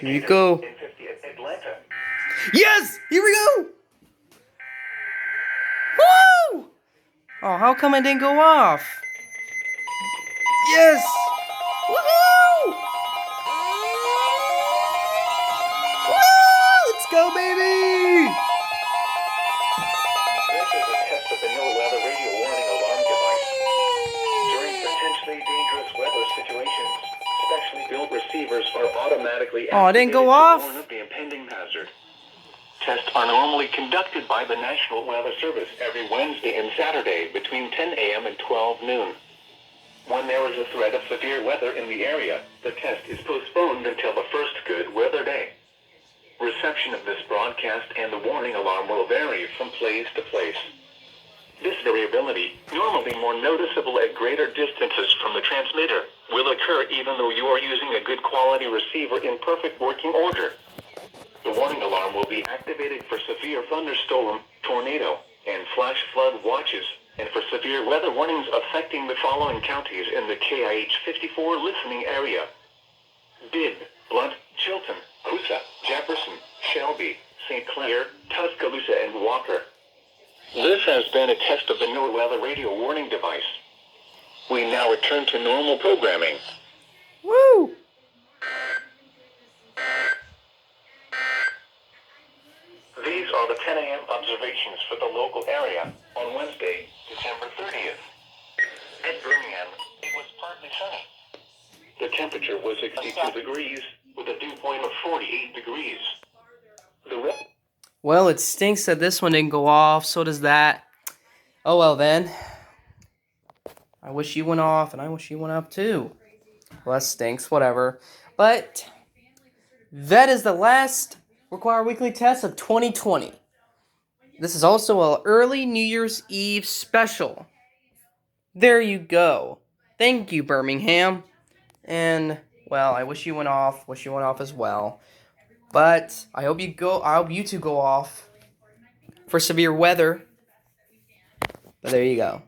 Here you go. Yes! Here we go! Woo! Oh, how come it didn't go off? Yes! Woohoo! Woo! Let's go, baby! This is a test of the no-weather radio warning alarm device. During potentially dangerous weather situations, specially built receivers are automatically Oh, it didn't go off? to warn of the impending hazard. Tests are normally conducted by the National Weather Service every Wednesday and Saturday between 10 a.m. and 12 noon. When there is a threat of severe weather in the area, the test is postponed until the first good weather day. Reception of this broadcast and the warning alarm will vary from place to place. This variability, normally more noticeable at greater distances from the transmitter, will occur even though you are using a good quality receiver in perfect working order. The warning alarm will be activated for severe thunderstorm, tornado, and flash flood watches, and for severe weather warnings affecting the following counties in the KIH 54 listening area: Bibb, Blunt, Chilton, Coosa, Jefferson, Shelby, St. Clair, Tuscaloosa, and Walker. This has been a test of the no-weather radio warning device. We now return to normal programming. Woo! These are the 10 a.m. observations for the local area on Wednesday, December 30th. At Birmingham, it was partly sunny. The temperature was 62 degrees, with a dew point of 48 degrees. Well, it stinks that this one didn't go off, so does that. Oh well then. I wish you went off, and I wish you went up too. Well, that stinks, whatever. But that is the last Require Weekly Test of 2020. This is also an early New Year's Eve special. There you go. Thank you, Birmingham. And, well, I wish you went off. Wish you went off as well. But I hope you two go off for severe weather. But there you go.